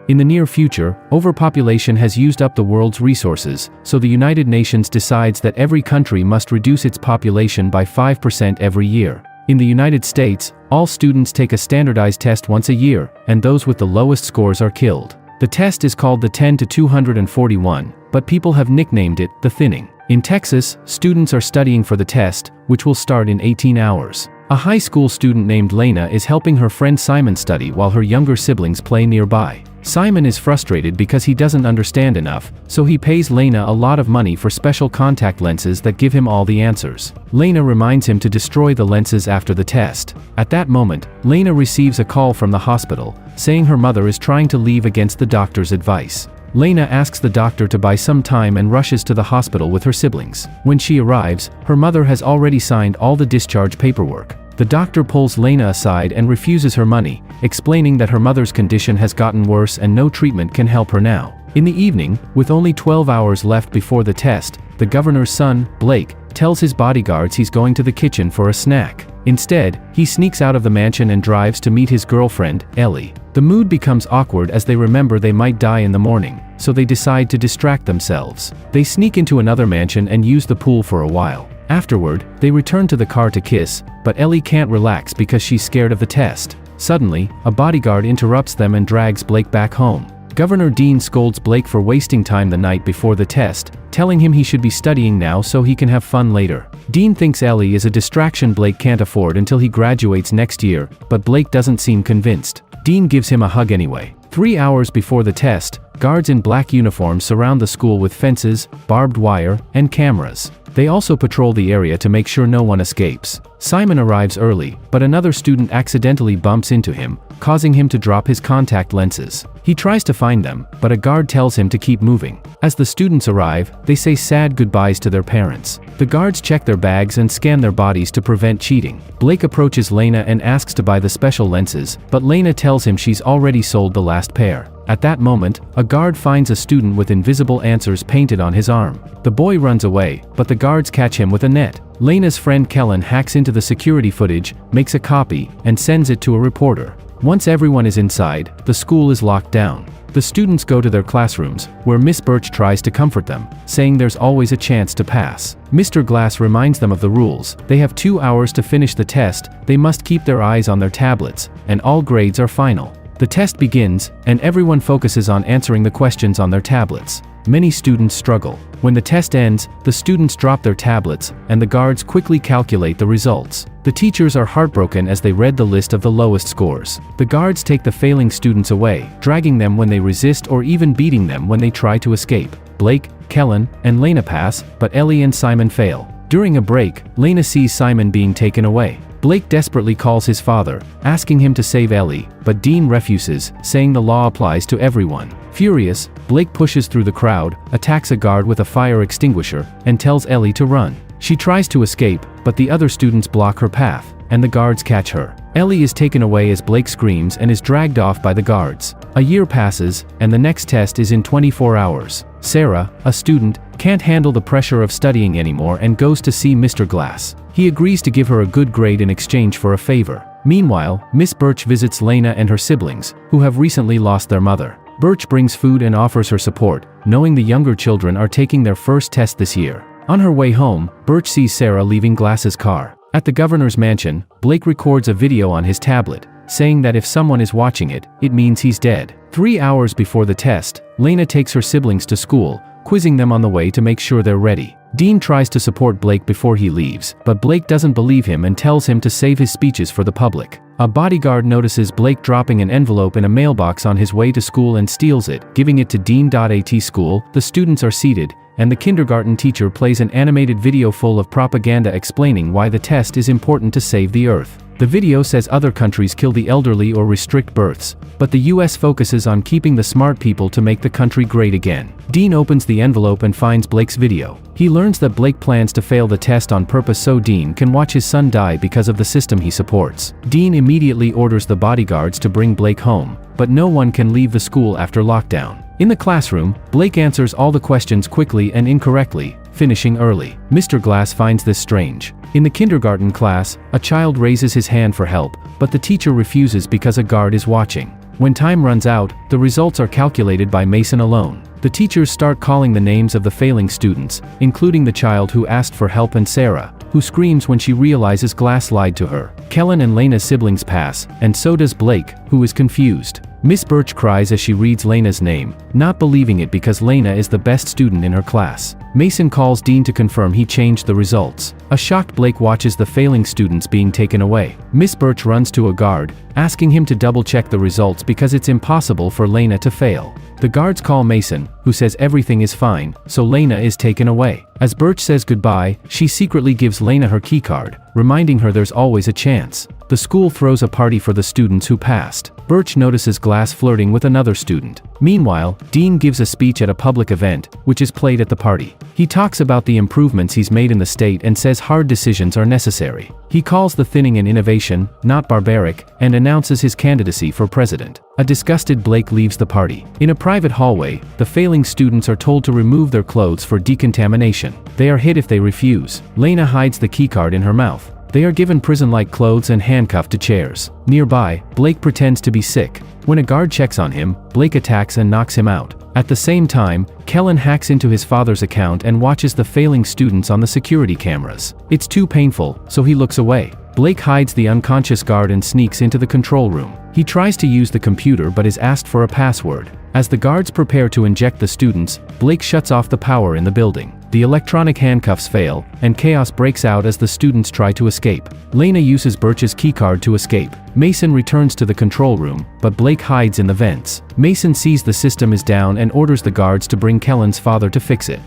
In the near future, overpopulation has used up the world's resources, so the United Nations decides that every country must reduce its population by 5% every year. In the United States, all students take a standardized test once a year, and those with the lowest scores are killed. The test is called the 10 to 241, but people have nicknamed it the thinning. In Texas, students are studying for the test, which will start in 18 hours. A high school student named Lena is helping her friend Simon study while her younger siblings play nearby. Simon is frustrated because he doesn't understand enough, so he pays Lena a lot of money for special contact lenses that give him all the answers. Lena reminds him to destroy the lenses after the test. At that moment, Lena receives a call from the hospital, saying her mother is trying to leave against the doctor's advice. Lena asks the doctor to buy some time and rushes to the hospital with her siblings. When she arrives, her mother has already signed all the discharge paperwork. The doctor pulls Lena aside and refuses her money, explaining that her mother's condition has gotten worse and no treatment can help her now. In the evening, with only 12 hours left before the test, the governor's son, Blake, tells his bodyguards he's going to the kitchen for a snack. Instead, he sneaks out of the mansion and drives to meet his girlfriend, Ellie. The mood becomes awkward as they remember they might die in the morning, so they decide to distract themselves. They sneak into another mansion and use the pool for a while. Afterward, they return to the car to kiss, but Ellie can't relax because she's scared of the test. Suddenly, a bodyguard interrupts them and drags Blake back home. Governor Dean scolds Blake for wasting time the night before the test, telling him he should be studying now so he can have fun later. Dean thinks Ellie is a distraction Blake can't afford until he graduates next year, but Blake doesn't seem convinced. Dean gives him a hug anyway. 3 hours before the test, guards in black uniforms surround the school with fences, barbed wire, and cameras. They also patrol the area to make sure no one escapes. Simon arrives early, but another student accidentally bumps into him, causing him to drop his contact lenses. He tries to find them, but a guard tells him to keep moving. As the students arrive, they say sad goodbyes to their parents. The guards check their bags and scan their bodies to prevent cheating. Blake approaches Lena and asks to buy the special lenses, but Lena tells him she's already sold the last pair. At that moment, a guard finds a student with invisible answers painted on his arm. The boy runs away, but the guards catch him with a net. Lena's friend Kellen hacks into the security footage, makes a copy, and sends it to a reporter. Once everyone is inside, the school is locked down. The students go to their classrooms, where Miss Birch tries to comfort them, saying there's always a chance to pass. Mr. Glass reminds them of the rules. They have 2 hours to finish the test, they must keep their eyes on their tablets, and all grades are final. The test begins, and everyone focuses on answering the questions on their tablets. Many students struggle. When the test ends, the students drop their tablets, and the guards quickly calculate the results. The teachers are heartbroken as they read the list of the lowest scores. The guards take the failing students away, dragging them when they resist or even beating them when they try to escape. Blake, Kellen, and Lena pass, but Ellie and Simon fail. During a break, Lena sees Simon being taken away. Blake desperately calls his father, asking him to save Ellie, but Dean refuses, saying the law applies to everyone. Furious, Blake pushes through the crowd, attacks a guard with a fire extinguisher, and tells Ellie to run. She tries to escape, but the other students block her path, and the guards catch her. Ellie is taken away as Blake screams and is dragged off by the guards. A year passes, and the next test is in 24 hours. Sarah, a student, can't handle the pressure of studying anymore and goes to see Mr. Glass. He agrees to give her a good grade in exchange for a favor. Meanwhile, Miss Birch visits Lena and her siblings, who have recently lost their mother. Birch brings food and offers her support, knowing the younger children are taking their first test this year. On her way home, Birch sees Sarah leaving Glass's car. At the governor's mansion, Blake records a video on his tablet, saying that if someone is watching it, it means he's dead. 3 hours before the test, Lena takes her siblings to school, quizzing them on the way to make sure they're ready. Dean tries to support Blake before he leaves, but Blake doesn't believe him and tells him to save his speeches for the public. A bodyguard notices Blake dropping an envelope in a mailbox on his way to school and steals it, giving it to Dean.at school. The students are seated, and the kindergarten teacher plays an animated video full of propaganda explaining why the test is important to save the Earth. The video says other countries kill the elderly or restrict births, but the US focuses on keeping the smart people to make the country great again. Dean opens the envelope and finds Blake's video. He learns that Blake plans to fail the test on purpose so Dean can watch his son die because of the system he supports. Dean immediately orders the bodyguards to bring Blake home, but no one can leave the school after lockdown. In the classroom, Blake answers all the questions quickly and incorrectly, finishing early. Mr. Glass finds this strange. In the kindergarten class, a child raises his hand for help, but the teacher refuses because a guard is watching. When time runs out, the results are calculated by Mason alone. The teachers start calling the names of the failing students, including the child who asked for help and Sarah, who screams when she realizes Glass lied to her. Kellen and Lena's siblings pass, and so does Blake, who is confused. Miss Birch cries as she reads Lena's name, not believing it because Lena is the best student in her class. Mason calls Dean to confirm he changed the results. A shocked Blake watches the failing students being taken away. Miss Birch runs to a guard, asking him to double-check the results because it's impossible for Lena to fail. The guards call Mason, who says everything is fine, so Lena is taken away. As Birch says goodbye, she secretly gives Lena her keycard, reminding her there's always a chance. The school throws a party for the students who passed. Birch notices Glass flirting with another student. Meanwhile, Dean gives a speech at a public event, which is played at the party. He talks about the improvements he's made in the state and says hard decisions are necessary. He calls the thinning an innovation, not barbaric, and announces his candidacy for president. A disgusted Blake leaves the party. In a private hallway, the failing students are told to remove their clothes for decontamination. They are hit if they refuse. Lena hides the keycard in her mouth. They are given prison-like clothes and handcuffed to chairs. Nearby, Blake pretends to be sick. When a guard checks on him, Blake attacks and knocks him out. At the same time, Kellen hacks into his father's account and watches the failing students on the security cameras. It's too painful, so he looks away. Blake hides the unconscious guard and sneaks into the control room. He tries to use the computer but is asked for a password. As the guards prepare to inject the students, Blake shuts off the power in the building. The electronic handcuffs fail, and chaos breaks out as the students try to escape. Lena uses Birch's keycard to escape. Mason returns to the control room, but Blake hides in the vents. Mason sees the system is down and orders the guards to bring Kellen's father to fix it.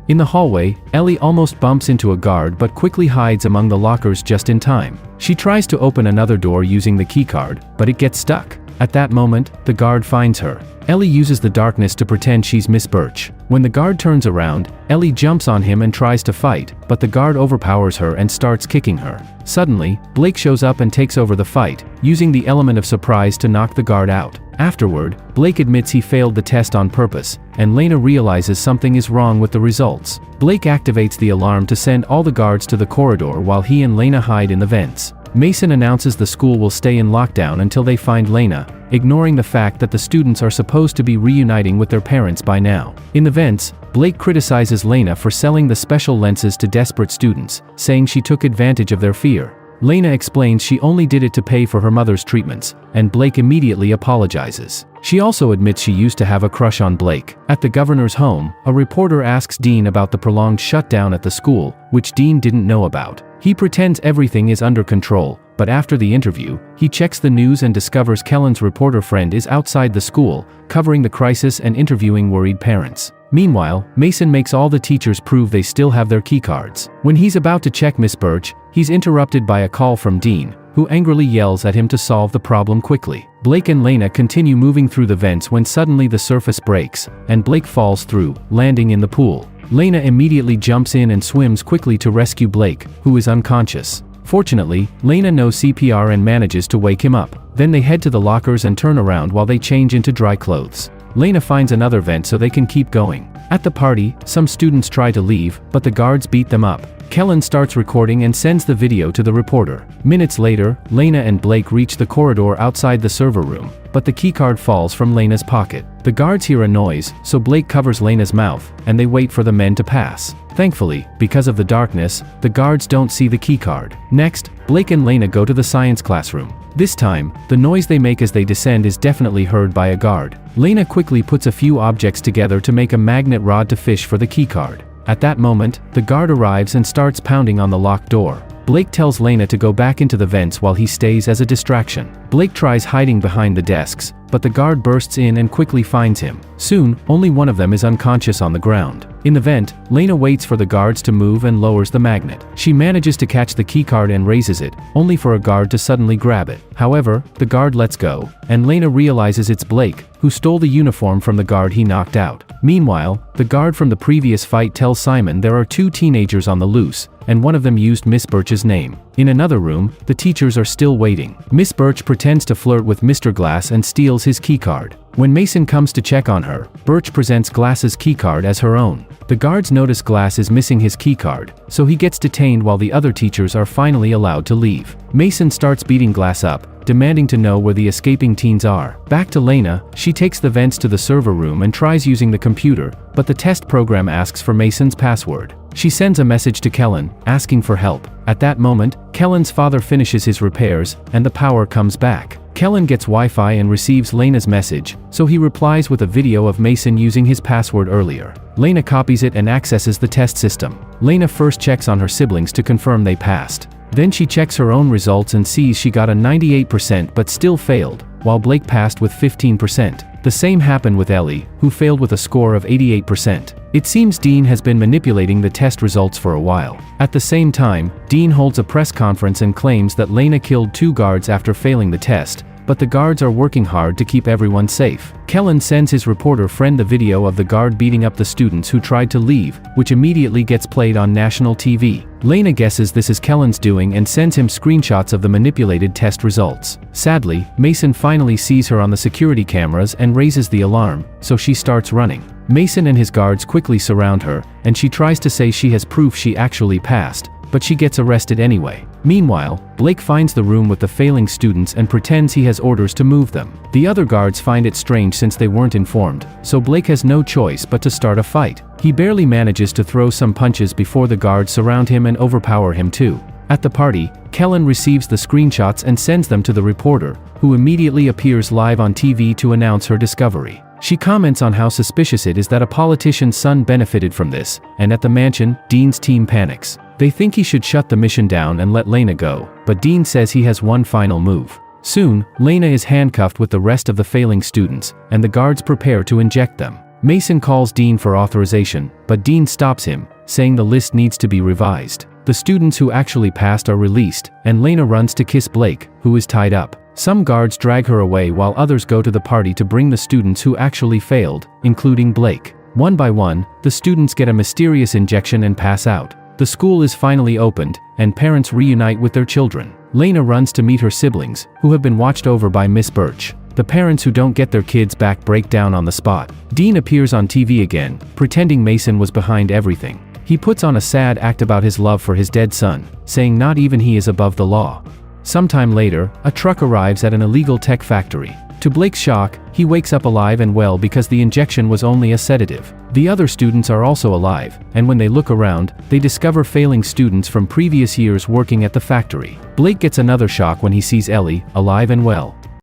In the hallway, Ellie almost bumps into a guard but quickly hides among the lockers just in time. She tries to open another door using the keycard, but it gets stuck. At that moment, the guard finds her. Ellie uses the darkness to pretend she's Miss Birch. When the guard turns around, Ellie jumps on him and tries to fight, but the guard overpowers her and starts kicking her. Suddenly, Blake shows up and takes over the fight, using the element of surprise to knock the guard out. Afterward, Blake admits he failed the test on purpose, and Lena realizes something is wrong with the results. Blake activates the alarm to send all the guards to the corridor while he and Lena hide in the vents. Mason announces the school will stay in lockdown until they find Lena, ignoring the fact that the students are supposed to be reuniting with their parents by now. In the vents, Blake criticizes Lena for selling the special lenses to desperate students, saying she took advantage of their fear. Lena explains she only did it to pay for her mother's treatments, and Blake immediately apologizes. She also admits she used to have a crush on Blake. At the governor's home, a reporter asks Dean about the prolonged shutdown at the school, which Dean didn't know about. He pretends everything is under control, but after the interview, he checks the news and discovers Kellen's reporter friend is outside the school, covering the crisis and interviewing worried parents. Meanwhile, Mason makes all the teachers prove they still have their keycards. When he's about to check Miss Birch, he's interrupted by a call from Dean, who angrily yells at him to solve the problem quickly. Blake and Lena continue moving through the vents when suddenly the surface breaks, and Blake falls through, landing in the pool. Lena immediately jumps in and swims quickly to rescue Blake, who is unconscious. Fortunately, Lena knows CPR and manages to wake him up. Then they head to the lockers and turn around while they change into dry clothes. Lena finds another vent so they can keep going. At the party, some students try to leave, but the guards beat them up. Kellen starts recording and sends the video to the reporter. Minutes later, Lena and Blake reach the corridor outside the server room, but the keycard falls from Lena's pocket. The guards hear a noise, so Blake covers Lena's mouth, and they wait for the men to pass. Thankfully, because of the darkness, the guards don't see the keycard. Next, Blake and Lena go to the science classroom. This time, the noise they make as they descend is definitely heard by a guard. Lena quickly puts a few objects together to make a magnet rod to fish for the keycard. At that moment, the guard arrives and starts pounding on the locked door. Blake tells Lena to go back into the vents while he stays as a distraction. Blake tries hiding behind the desks, but the guard bursts in and quickly finds him. Soon, only one of them is unconscious on the ground. In the vent, Lena waits for the guards to move and lowers the magnet. She manages to catch the keycard and raises it, only for a guard to suddenly grab it. However, the guard lets go, and Lena realizes it's Blake, who stole the uniform from the guard he knocked out. Meanwhile, the guard from the previous fight tells Simon there are 2 teenagers on the loose, and one of them used Miss Birch's name. In another room, the teachers are still waiting. Miss Birch pretends to flirt with Mr. Glass and steals his keycard. When Mason comes to check on her, Birch presents Glass's keycard as her own. The guards notice Glass is missing his keycard, so he gets detained while the other teachers are finally allowed to leave. Mason starts beating Glass up, demanding to know where the escaping teens are. Back to Lena, she takes the vents to the server room and tries using the computer, but the test program asks for Mason's password. She sends a message to Kellen, asking for help. At that moment, Kellen's father finishes his repairs, and the power comes back. Kellen gets Wi-Fi and receives Lena's message, so he replies with a video of Mason using his password earlier. Lena copies it and accesses the test system. Lena first checks on her siblings to confirm they passed. Then she checks her own results and sees she got a 98% but still failed, while Blake passed with 15%. The same happened with Ellie, who failed with a score of 88%. It seems Dean has been manipulating the test results for a while. At the same time, Dean holds a press conference and claims that Lena killed 2 guards after failing the test, but the guards are working hard to keep everyone safe. Kellen sends his reporter friend the video of the guard beating up the students who tried to leave, which immediately gets played on national TV. Lena guesses this is Kellen's doing and sends him screenshots of the manipulated test results. Sadly, Mason finally sees her on the security cameras and raises the alarm, so she starts running. Mason and his guards quickly surround her, and she tries to say she has proof she actually passed, but she gets arrested anyway. Meanwhile, Blake finds the room with the failing students and pretends he has orders to move them. The other guards find it strange since they weren't informed, so Blake has no choice but to start a fight. He barely manages to throw some punches before the guards surround him and overpower him too. At the party, Kellen receives the screenshots and sends them to the reporter, who immediately appears live on TV to announce her discovery. She comments on how suspicious it is that a politician's son benefited from this, and at the mansion, Dean's team panics. They think he should shut the mission down and let Lena go, but Dean says he has one final move. Soon, Lena is handcuffed with the rest of the failing students, and the guards prepare to inject them. Mason calls Dean for authorization, but Dean stops him, saying the list needs to be revised. The students who actually passed are released, and Lena runs to kiss Blake, who is tied up. Some guards drag her away while others go to the party to bring the students who actually failed, including Blake. One by one, the students get a mysterious injection and pass out. The school is finally opened, and parents reunite with their children. Lena runs to meet her siblings, who have been watched over by Miss Birch. The parents who don't get their kids back break down on the spot. Dean appears on TV again, pretending Mason was behind everything. He puts on a sad act about his love for his dead son, saying not even he is above the law. Sometime later, a truck arrives at an illegal tech factory. To Blake's shock, he wakes up alive and well because the injection was only a sedative. The other students are also alive, and when they look around, they discover failing students from previous years working at the factory. Blake gets another shock when he sees Ellie, alive and well.